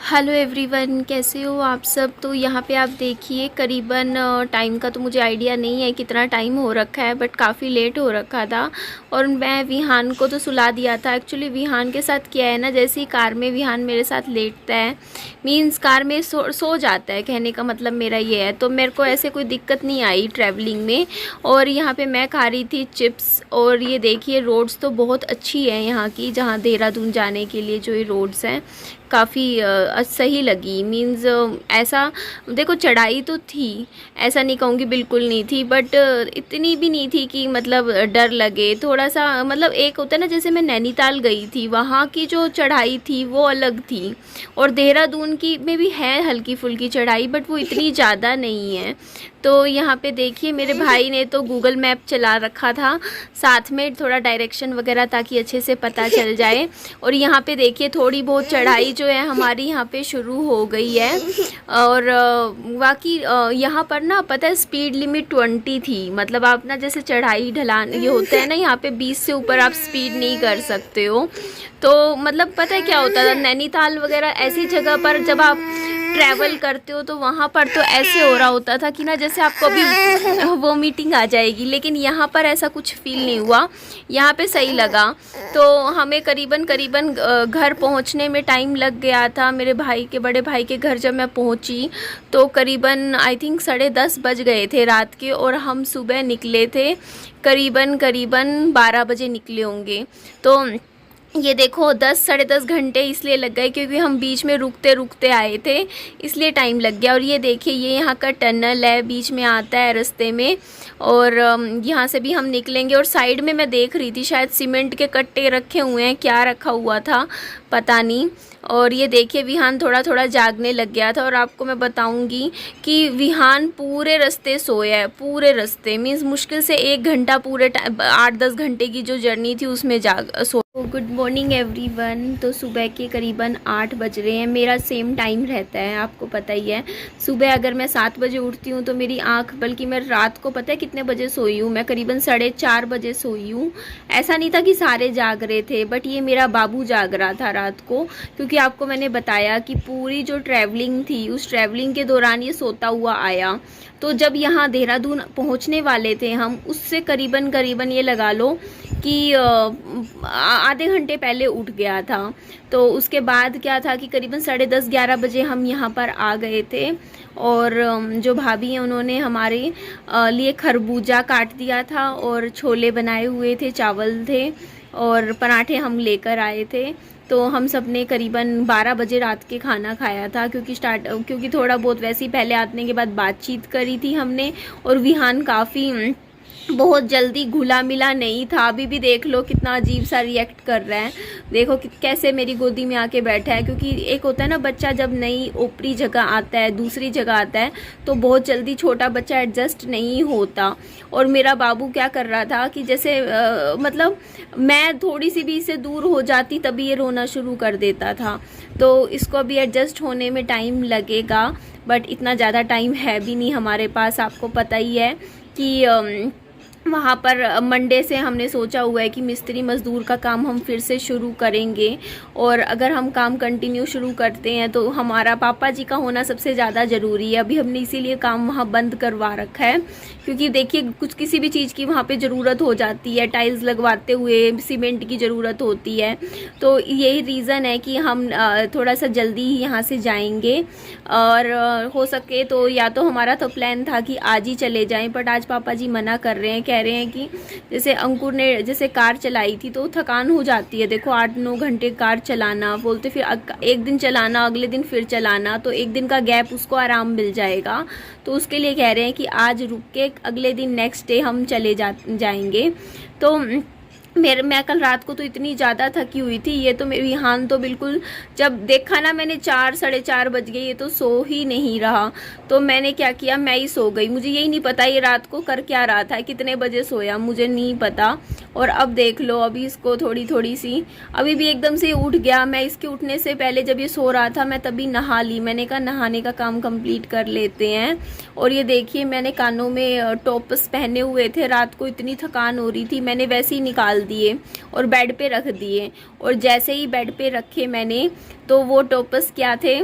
Hello everyone, कैसे हो आप सब। तो यहाँ पे आप देखिए करीबन टाइम का तो मुझे आइडिया नहीं है कितना टाइम हो रखा है, बट काफ़ी लेट हो रखा था। और मैं विहान को तो सुला दिया था। एक्चुअली विहान के साथ क्या है ना, जैसे ही कार में विहान मेरे साथ लेटता है, मींस कार में सो जाता है, कहने का मतलब मेरा ये है। तो मेरे को ऐसे कोई दिक्कत नहीं आई ट्रैवलिंग में। और यहाँ पे मैं खा रही थी चिप्स। और ये देखिए रोड्स तो बहुत अच्छी है यहाँ की, जहाँ देहरादून जाने के लिए जो ये रोड्स हैं काफ़ी सही लगी। मीन्स ऐसा देखो, चढ़ाई तो थी, ऐसा नहीं कहूँगी बिल्कुल नहीं थी, बट इतनी भी नहीं थी कि मतलब डर लगे। थोड़ा सा मतलब एक होता है ना, जैसे मैं नैनीताल गई थी, वहाँ की जो चढ़ाई थी वो अलग थी। और देहरादून की में भी है हल्की फुल्की चढ़ाई, बट वो इतनी ज़्यादा नहीं है। तो यहाँ पे देखिए मेरे भाई ने तो गूगल मैप चला रखा था साथ में, थोड़ा डायरेक्शन वगैरह ताकि अच्छे से पता चल जाए। और यहाँ पे देखिए थोड़ी बहुत चढ़ाई जो है हमारी यहाँ पे शुरू हो गई है। और बाकी यहाँ पर ना पता है स्पीड लिमिट 20 थी। मतलब आप ना जैसे चढ़ाई ढलान ये होता है ना, यहाँ पे 20 से ऊपर आप स्पीड नहीं कर सकते हो। तो मतलब पता है क्या होता था, नैनीताल वगैरह ऐसी जगह पर जब आप ट्रैवल करते हो तो वहाँ पर तो ऐसे हो रहा होता था कि ना जैसे आपको अभी वोमिटिंग आ जाएगी, लेकिन यहाँ पर ऐसा कुछ फील नहीं हुआ। यहाँ पे सही लगा। तो हमें करीबन करीबन घर पहुँचने में टाइम लग गया था। मेरे भाई के, बड़े भाई के घर जब मैं पहुँची तो करीबन आई थिंक 10:30 बज गए थे रात के। और हम सुबह निकले थे करीबन करीबन 12 बजे निकले होंगे। तो ये देखो 10 साढ़े 10 घंटे इसलिए लग गए क्योंकि हम बीच में रुकते रुकते आए थे, इसलिए टाइम लग गया। और ये देखिए ये यहाँ का टनल है, बीच में आता है रास्ते में। और यहाँ से भी हम निकलेंगे। और साइड में मैं देख रही थी शायद सीमेंट के कट्टे रखे हुए हैं, क्या रखा हुआ था पता नहीं। और ये देखिए विहान थोड़ा थोड़ा जागने लग गया था। और आपको मैं बताऊंगी कि विहान पूरे रास्ते सोया है, पूरे रास्ते मीन्स मुश्किल से 1 घंटा, पूरे 8-10 घंटे की जो जर्नी थी उसमें सो। Good morning everyone. तो सुबह के करीबन 8 बज रहे हैं। मेरा सेम टाइम रहता है, आपको पता ही है। सुबह अगर मैं 7 बजे उठती हूँ तो मेरी आँख, बल्कि मैं रात को पता है कितने बजे सोई हूँ, मैं करीबन 4:30 बजे सोई हूँ। ऐसा नहीं था कि सारे जाग रहे थे, बट ये मेरा बाबू जाग रहा था रात को। क्योंकि आपको मैंने बताया कि पूरी जो ट्रैवलिंग थी उस ट्रैवलिंग के दौरान ये सोता हुआ आया। तो जब यहाँ देहरादून पहुँचने वाले थे हम, उससे करीबन करीबन ये लगा लो कि आधे घंटे पहले उठ गया था। तो उसके बाद क्या था कि करीबन 10:30-11 बजे हम यहाँ पर आ गए थे। और जो भाभी हैं उन्होंने हमारे लिए खरबूजा काट दिया था और छोले बनाए हुए थे, चावल थे और पराठे हम लेकर आए थे। तो हम सब ने करीबन 12 बजे रात के खाना खाया था, क्योंकि थोड़ा बहुत वैसे ही पहले आने के बाद बातचीत करी थी हमने। और विहान काफ़ी बहुत जल्दी घुला मिला नहीं था। अभी भी देख लो कितना अजीब सा रिएक्ट कर रहा है। देखो कि कैसे मेरी गोदी में आके बैठा है। क्योंकि एक होता है ना बच्चा जब नई ऊपरी जगह आता है, दूसरी जगह आता है, तो बहुत जल्दी छोटा बच्चा एडजस्ट नहीं होता। और मेरा बाबू क्या कर रहा था कि जैसे मतलब मैं थोड़ी सी भी इससे दूर हो जाती तभी ये रोना शुरू कर देता था। तो इसको अभी एडजस्ट होने में टाइम लगेगा, बट इतना ज़्यादा टाइम है भी नहीं हमारे पास। आपको पता ही है कि वहाँ पर मंडे से हमने सोचा हुआ है कि मिस्त्री मज़दूर का काम हम फिर से शुरू करेंगे। और अगर हम काम कंटिन्यू शुरू करते हैं तो हमारा पापा जी का होना सबसे ज़्यादा ज़रूरी है। अभी हमने इसीलिए काम वहाँ बंद करवा रखा है, क्योंकि देखिए कुछ किसी भी चीज़ की वहाँ पे ज़रूरत हो जाती है, टाइल्स लगवाते हुए सीमेंट की ज़रूरत होती है। तो यही रीज़न है कि हम थोड़ा सा जल्दी ही यहाँ से जाएंगे। और हो सके तो या तो हमारा तो प्लान था कि आज ही चले जाएं, बट आज पापा जी मना कर रहे हैं, कह रहे हैं कि जैसे अंकुर ने जैसे कार चलाई थी तो थकान हो जाती है। देखो 8-9 घंटे कार चलाना, बोलते फिर एक दिन चलाना अगले दिन फिर चलाना, तो एक दिन का गैप उसको आराम मिल जाएगा। तो उसके लिए कह रहे हैं कि आज रुक के अगले दिन नेक्स्ट डे हम चले जाएंगे। तो मैं कल रात को तो इतनी ज़्यादा थकी हुई थी। ये तो मेरी विहान तो बिल्कुल, जब देखा ना मैंने 4-4:30 बज गए, ये तो सो ही नहीं रहा। तो मैंने क्या किया, मैं ही सो गई। मुझे यही नहीं पता ये रात को कर क्या रहा था, कितने बजे सोया मुझे नहीं पता। और अब देख लो, अभी इसको थोड़ी थोड़ी सी, अभी भी एकदम से उठ गया। मैं इसके उठने से पहले जब ये सो रहा था मैं तभी नहा ली। मैंने कहा नहाने का काम कंप्लीट कर लेते हैं। और ये देखिए मैंने कानों में टॉप्स पहने हुए थे, रात को इतनी थकान हो रही थी, मैंने वैसे ही निकाल दिए और बेड पे रख दिए। और जैसे ही बेड पे रखे मैंने, तो वो टॉप्स क्या थे,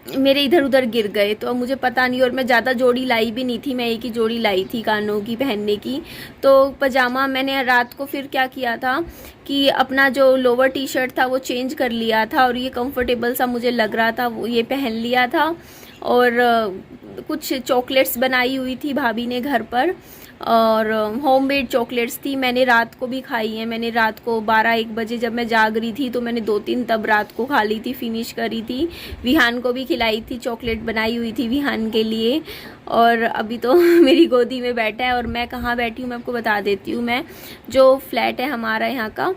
मेरे इधर उधर गिर गए। तो अब मुझे पता नहीं, और मैं ज़्यादा जोड़ी लाई भी नहीं थी, मैं एक ही जोड़ी लाई थी कानों की पहनने की। तो पजामा मैंने रात को फिर क्या किया था कि अपना जो लोअर टी शर्ट था वो चेंज कर लिया था, और ये कंफर्टेबल सा मुझे लग रहा था, वो ये पहन लिया था। और कुछ चॉकलेट्स बनाई हुई थी भाभी ने घर पर, और होममेड चॉकलेट्स थी, मैंने रात को भी खाई हैं। मैंने रात को 12-1 बजे जब मैं जाग रही थी तो मैंने 2-3 तब रात को खा ली थी, फिनिश करी थी। विहान को भी खिलाई थी, चॉकलेट बनाई हुई थी विहान के लिए। और अभी तो मेरी गोदी में बैठा है। और मैं कहाँ बैठी हूँ मैं आपको बता देती हूँ। मैं जो फ्लैट है हमारा यहाँ का,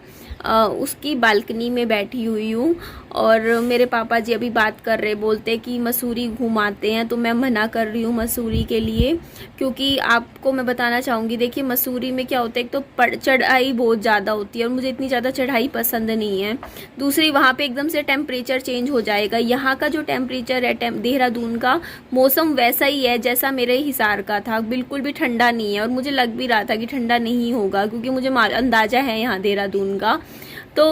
उसकी बालकनी में बैठी हुई हूँ। और मेरे पापा जी अभी बात कर रहे, बोलते कि मसूरी घुमाते हैं, तो मैं मना कर रही हूँ मसूरी के लिए। क्योंकि आपको मैं बताना चाहूँगी, देखिए मसूरी में क्या होता है, एक तो चढ़ाई बहुत ज़्यादा होती है और मुझे इतनी ज़्यादा चढ़ाई पसंद नहीं है। दूसरी वहाँ पे एकदम से टेम्परेचर चेंज हो जाएगा। यहाँ का जो टेम्परेचर है देहरादून का, मौसम वैसा ही है जैसा मेरे हिसार का था, बिल्कुल भी ठंडा नहीं है। और मुझे लग भी रहा था कि ठंडा नहीं होगा, क्योंकि मुझे अंदाज़ा है यहाँ देहरादून का। तो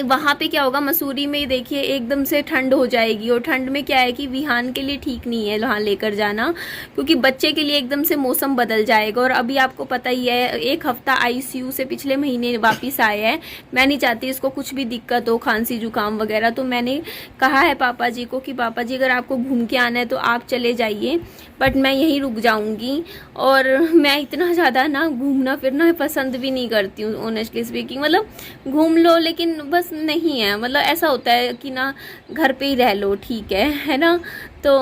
वहाँ पे क्या होगा, मसूरी में देखिए एकदम से ठंड हो जाएगी। और ठंड में क्या है कि विहान के लिए ठीक नहीं है वहाँ लेकर जाना, क्योंकि बच्चे के लिए एकदम से मौसम बदल जाएगा। और अभी आपको पता ही है, 1 हफ्ता आईसीयू से पिछले महीने वापस आया है। मैं नहीं चाहती इसको कुछ भी दिक्कत हो, खांसी जुकाम वगैरह। तो मैंने कहा है पापा जी को कि पापा जी अगर आपको घूम के आना है तो आप चले जाइए, बट मैं यहीं रुक जाऊँगी। और मैं इतना ज़्यादा ना घूमना फिरना पसंद भी नहीं करती हूँ, ऑनेस्टली स्पीकिंग। मतलब घूम लो लेकिन बस नहीं है, मतलब ऐसा होता है कि ना घर पे ही रह लो, ठीक है ना। तो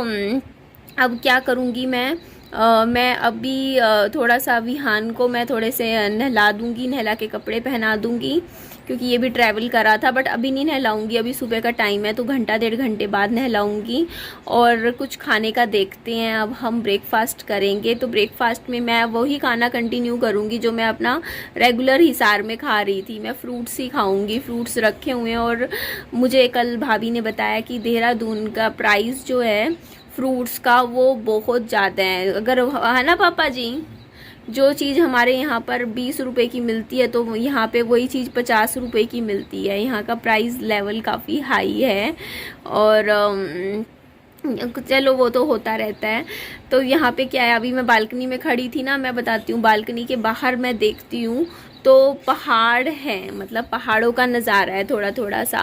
अब क्या करूँगी मैं अभी थोड़ा सा विहान को मैं थोड़े से नहला दूँगी, नहला के कपड़े पहना दूँगी, क्योंकि ये भी ट्रैवल करा था। बट अभी नहीं नहलाऊँगी, अभी सुबह का टाइम है, तो घंटा 1.5 घंटे बाद नहलाऊँगी। और कुछ खाने का देखते हैं, अब हम ब्रेकफास्ट करेंगे। तो ब्रेकफास्ट में मैं वही खाना कंटिन्यू करूँगी जो मैं अपना रेगुलर हिसार में खा रही थी। मैं फ्रूट्स ही खाऊँगी, फ्रूट्स रखे हुए हैं। और मुझे कल भाभी ने बताया कि देहरादून का प्राइस जो है फ्रूट्स का वो बहुत ज़्यादा है, अगर है ना पापा जी। जो चीज़ हमारे यहाँ पर 20 रुपए की मिलती है, तो यहाँ पे वही चीज़ 50 रुपए की मिलती है। यहाँ का प्राइस लेवल काफ़ी हाई है। और चलो वो तो होता रहता है। तो यहाँ पे क्या है, अभी मैं बालकनी में खड़ी थी ना, मैं बताती हूँ। बालकनी के बाहर मैं देखती हूँ तो पहाड़ है, मतलब पहाड़ों का नज़ारा है थोड़ा थोड़ा सा।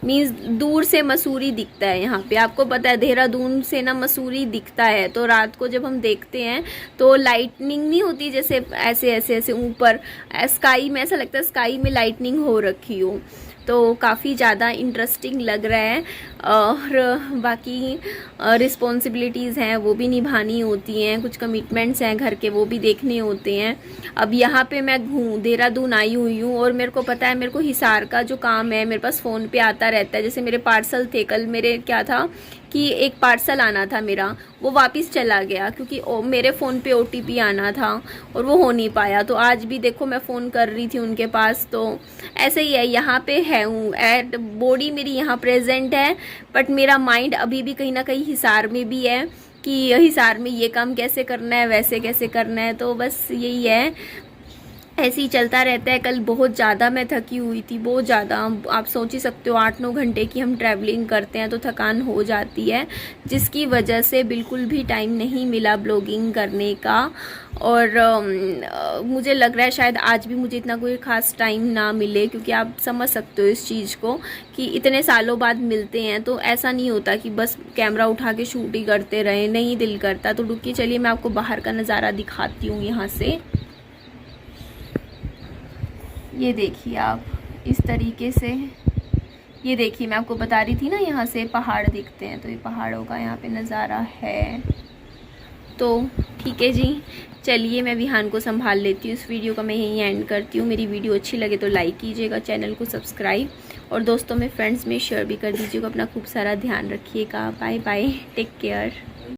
मीन्स दूर से मसूरी दिखता है। यहाँ पे आपको पता है देहरादून से ना मसूरी दिखता है। तो रात को जब हम देखते हैं तो लाइटनिंग नहीं होती, जैसे ऐसे ऐसे ऐसे ऊपर स्काई में, ऐसा लगता है स्काई में लाइटनिंग हो रखी हो। तो काफ़ी ज़्यादा इंटरेस्टिंग लग रहा है। और बाकी रिस्पॉन्सिबिलिटीज़ हैं वो भी निभानी होती हैं, कुछ कमिटमेंट्स हैं घर के वो भी देखने होते हैं। अब यहाँ पे मैं देहरादून आई हुई हूँ, और मेरे को पता है, मेरे को हिसार का जो काम है मेरे पास फ़ोन पे आता रहता है। जैसे मेरे पार्सल थे कल, मेरे क्या था कि एक पार्सल आना था मेरा, वो वापस चला गया, क्योंकि मेरे फ़ोन पे OTP आना था और वो हो नहीं पाया। तो आज भी देखो मैं फ़ोन कर रही थी उनके पास। तो ऐसे ही है, यहाँ पे है हूँ, एट बॉडी मेरी यहाँ प्रेजेंट है, बट मेरा माइंड अभी भी कहीं ना कहीं हिसार में भी है कि हिसार में ये काम कैसे करना है, वैसे कैसे करना है। तो बस यही है, ऐसे ही चलता रहता है। कल बहुत ज़्यादा मैं थकी हुई थी, बहुत ज़्यादा। आप सोच ही सकते हो 8-9 घंटे की हम ट्रैवलिंग करते हैं तो थकान हो जाती है, जिसकी वजह से बिल्कुल भी टाइम नहीं मिला ब्लॉगिंग करने का। और मुझे लग रहा है शायद आज भी मुझे इतना कोई ख़ास टाइम ना मिले, क्योंकि आप समझ सकते हो इस चीज़ को कि इतने सालों बाद मिलते हैं तो ऐसा नहीं होता कि बस कैमरा उठा के शूट ही करते रहे, नहीं दिल करता। तो रुकिए, चलिए मैं आपको बाहर का नज़ारा दिखाती हूँ यहाँ से। ये देखिए आप, इस तरीके से, ये देखिए मैं आपको बता रही थी ना यहाँ से पहाड़ दिखते हैं, तो ये पहाड़ों का यहाँ पे नज़ारा है। तो ठीक है जी, चलिए मैं विहान को संभाल लेती हूँ। इस वीडियो का मैं यहीं एंड करती हूँ। मेरी वीडियो अच्छी लगे तो लाइक कीजिएगा, चैनल को सब्सक्राइब, और दोस्तों में फ्रेंड्स में शेयर भी कर दीजिएगा। अपना खूब सारा ध्यान रखिएगा। Bye bye, take care.